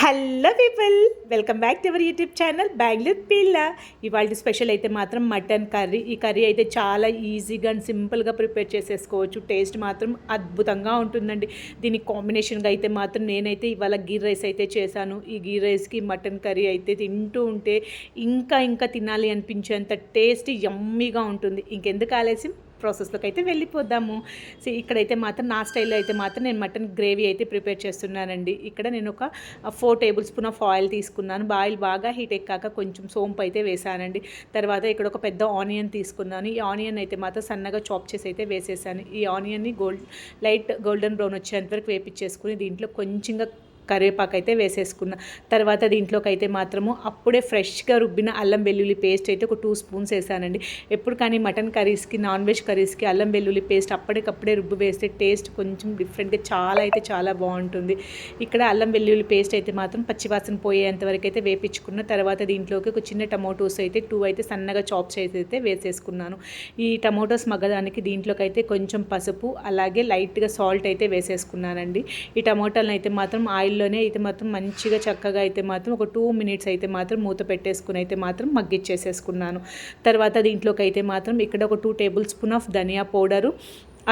Hello people, welcome back to our YouTube channel Bengaluru పిల్ల. ఇవాళ special అయితే మాత్రం మటన్ కర్రీ. ఈ కర్రీ అయితే చాలా ఈజీగా అండ్ సింపుల్గా ప్రిపేర్ చేసేసుకోవచ్చు. టేస్ట్ మాత్రం అద్భుతంగా ఉంటుందండి. దీనికి కాంబినేషన్గా అయితే మాత్రం నేనైతే ఇవాళ గీ రైస్ అయితే చేశాను. ఈ గీ రైస్కి మటన్ కర్రీ అయితే తింటూ ఉంటే ఇంకా తినాలి అనిపించేంత టేస్ట్ యమ్మీగా ఉంటుంది. ఇంకెందుకు ఆలస్యం, ప్రాసెస్లోకి అయితే వెళ్ళిపోదాము. సో ఇక్కడైతే మాత్రం నా స్టైల్లో అయితే మాత్రం నేను మటన్ గ్రేవీ అయితే ప్రిపేర్ చేస్తున్నానండి. ఇక్కడ నేను ఒక 4 టేబుల్ స్పూన్ ఆఫ్ ఆయిల్ తీసుకున్నాను. ఆయిల్ బాగా హీట్ ఎక్కాక కొంచెం సోంపు అయితే వేసానండి. తర్వాత ఇక్కడ ఒక పెద్ద ఆనియన్ తీసుకున్నాను. ఈ ఆనియన్ అయితే మాత్రం సన్నగా చాప్ చేసి అయితే వేసేసాను. ఈ ఆనియన్ని లైట్ గోల్డెన్ బ్రౌన్ వచ్చేంత వరకు వేపించేసుకుని దీంట్లో కొంచెంగా కరివేపాకు అయితే వేసేసుకున్నా. తర్వాత దీంట్లోకి అయితే మాత్రము అప్పుడే ఫ్రెష్గా రుబ్బిన అల్లం వెల్లుల్లి పేస్ట్ అయితే ఒక 2 స్పూన్స్ వేసానండి. ఎప్పుడు కానీ మటన్ కర్రీస్కి, నాన్ వెజ్ కర్రీస్కి అల్లం వెల్లుల్లి పేస్ట్ అప్పటికప్పుడే రుబ్బు వేస్తే టేస్ట్ కొంచెం డిఫరెంట్గా చాలా బాగుంటుంది. ఇక్కడ అల్లం వెల్లుల్లి పేస్ట్ అయితే మాత్రం పచ్చివాసన పోయేంత వరకు అయితే వేపించుకున్న తర్వాత దీంట్లోకి ఒక చిన్న టమోటోస్ అయితే 2 అయితే సన్నగా చాప్ చేసి అయితే వేసేసుకున్నాను. ఈ టమోటోస్ మగ్గడానికి దీంట్లోకి అయితే కొంచెం పసుపు అలాగే లైట్గా సాల్ట్ అయితే వేసేసుకున్నానండి. ఈ టమోటాలను అయితే మాత్రం ఆయిల్లోనే అయితే మాత్రం మంచిగా చక్కగా అయితే మాత్రం ఒక 2 మినిట్స్ అయితే మాత్రం మూత పెట్టేసుకుని అయితే మాత్రం మగ్గిచ్చేసేసుకున్నాను. తర్వాత దీంట్లోకి అయితే మాత్రం ఇక్కడ ఒక 2 టేబుల్ స్పూన్ ఆఫ్ ధనియా పౌడరు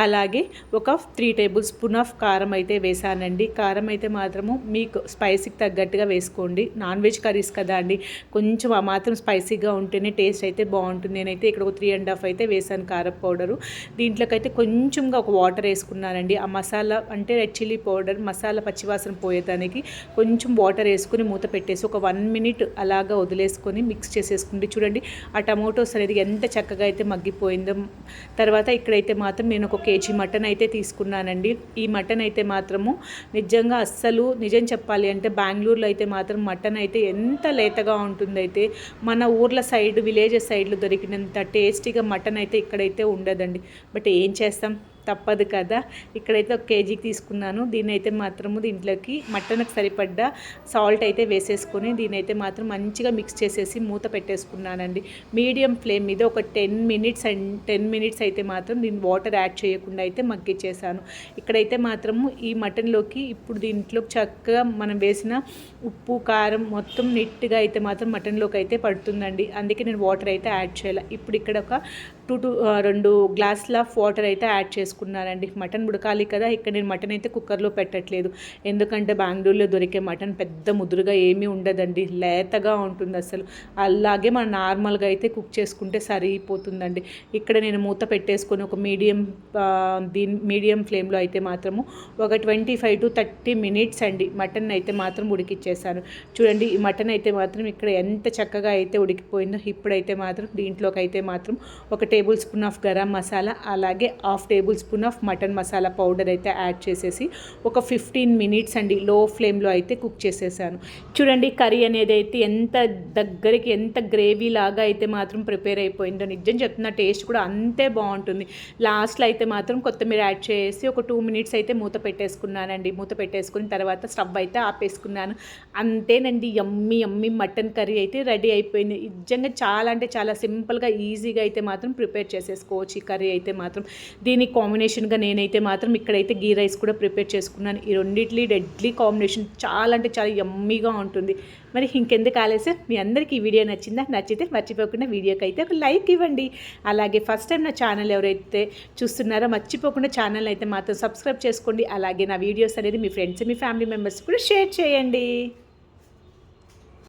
అలాగే ఒక 3 టేబుల్ స్పూన్ ఆఫ్ కారం అయితే వేసానండి. కారం అయితే మాత్రము మీకు స్పైసీకి తగ్గట్టుగా వేసుకోండి. నాన్ వెజ్ కర్రీస్ కదా అండి, కొంచెం ఆ మాత్రం స్పైసీగా ఉంటేనే టేస్ట్ అయితే బాగుంటుంది. నేనైతే ఇక్కడ ఒక 3.5 అయితే వేసాను కారం పౌడరు. దీంట్లోకి అయితే కొంచెంగా ఒక వాటర్ వేసుకున్నానండి. ఆ మసాలా అంటే రెడ్ చిల్లీ పౌడర్ మసాలా పచ్చివాసన పోయేదానికి కొంచెం వాటర్ వేసుకుని మూత పెట్టేసి ఒక 1 మినిట్ అలాగా వదిలేసుకొని మిక్స్ చేసేసుకుంటే చూడండి ఆ టమోటోస్ అనేది ఎంత చక్కగా అయితే మగ్గిపోయిందో. తర్వాత ఇక్కడైతే మాత్రం నేను ఒక కేజీ మటన్ అయితే తీసుకున్నానండి. ఈ మటన్ అయితే మాత్రము నిజంగా నిజం చెప్పాలి అంటే బెంగళూరులో అయితే మాత్రం మటన్ అయితే ఎంత లేతగా ఉంటుందైతే మన ఊర్ల సైడ్ విలేజెస్ సైడ్లో దొరికినంత టేస్టీగా మటన్ అయితే ఇక్కడైతే ఉండదండి. బట్ ఏం చేస్తాం, తప్పదు కదా. ఇక్కడైతే 1 కేజీకి తీసుకున్నాను. దీన్నైతే మాత్రము దీంట్లోకి మటన్కి సరిపడ్డ సాల్ట్ అయితే వేసేసుకొని దీనైతే మాత్రం మంచిగా మిక్స్ చేసేసి మూత పెట్టేసుకున్నానండి. మీడియం ఫ్లేమ్ మీద ఒక 10 మినిట్స్ అయితే మాత్రం దీన్ని వాటర్ యాడ్ చేయకుండా అయితే మగ్గిచ్చేసాను. ఇక్కడైతే మాత్రము ఈ మటన్లోకి ఇప్పుడు దీంట్లో చక్కగా మనం వేసిన ఉప్పు కారం మొత్తం నీట్గా అయితే మాత్రం మటన్లోకి అయితే పడుతుందండి. అందుకే నేను వాటర్ అయితే యాడ్ చేయాలి. ఇప్పుడు ఇక్కడ ఒక 2 గ్లాసుల వాటర్ అయితే యాడ్ చేసుకున్నానండి. మటన్ ఉడకాలి కదా. ఇక్కడ నేను మటన్ అయితే కుక్కర్లో పెట్టట్లేదు, ఎందుకంటే బెంగళూరులో దొరికే మటన్ పెద్ద ముదురుగా ఏమీ ఉండదండి, లేతగా ఉంటుంది అసలు. అలాగే మనం నార్మల్గా అయితే కుక్ చేసుకుంటే సరిపోతుందండి. ఇక్కడ నేను మూత పెట్టేసుకొని ఒక మీడియం ఫ్లేమ్లో అయితే మాత్రము ఒక 25 to 30 మినిట్స్ అండి మటన్ అయితే మాత్రం ఉడికిచ్చేసాను. చూడండి ఈ మటన్ అయితే మాత్రం ఇక్కడ ఎంత చక్కగా అయితే ఉడికిపోయిందో. ఇప్పుడైతే మాత్రం దీంట్లోకి అయితే మాత్రం ఒక table spoon of garam masala అలాగే 1/2 table spoon of mutton masala powder అయితే యాడ్ చేసేసి ఒక 15 మినిట్స్ అండి లో ఫ్లేమ్లో అయితే కుక్ చేసేసాను. చూడండి కర్రీ అనేది అయితే ఎంత దగ్గరికి ఎంత గ్రేవీ లాగా అయితే మాత్రం ప్రిపేర్ అయిపోయిందో. నిజం చెప్తున్న టేస్ట్ కూడా అంతే బాగుంటుంది. లాస్ట్లో అయితే మాత్రం కొత్తిమీర యాడ్ చేసి ఒక 2 మినిట్స్ అయితే మూత పెట్టేసుకున్నానండి. మూత పెట్టేసుకుని తర్వాత స్టవ్ అయితే ఆపేసుకున్నాను. అంతేనండి, యమ్మీ మటన్ కర్రీ అయితే రెడీ అయిపోయింది. నిజంగా చాలా సింపుల్గా ఈజీగా అయితే మాత్రం ప్రిపేర్ చేసేసుకోవచ్చు ఈ కర్రీ అయితే మాత్రం. దీనికి కాంబినేషన్గా నేనైతే మాత్రం ఇక్కడైతే గీ రైస్ కూడా ప్రిపేర్ చేసుకున్నాను. ఈ రెండిట్లీ డెడ్లీ కాంబినేషన్ చాలా యమ్మీగా ఉంటుంది. మరి ఇంకెందుకు ఆలస్యం, మీ అందరికీ ఈ వీడియో నచ్చిందా? నచ్చితే మర్చిపోకుండా వీడియోకి అయితే ఒక లైక్ ఇవ్వండి. అలాగే ఫస్ట్ టైం నా ఛానల్ ఎవరైతే చూస్తున్నారో మర్చిపోకుండా ఛానల్ అయితే మాత్రం సబ్స్క్రైబ్ చేసుకోండి. అలాగే నా వీడియోస్ అనేది మీ ఫ్రెండ్స్ మీ ఫ్యామిలీ మెంబర్స్ కూడా షేర్ చేయండి.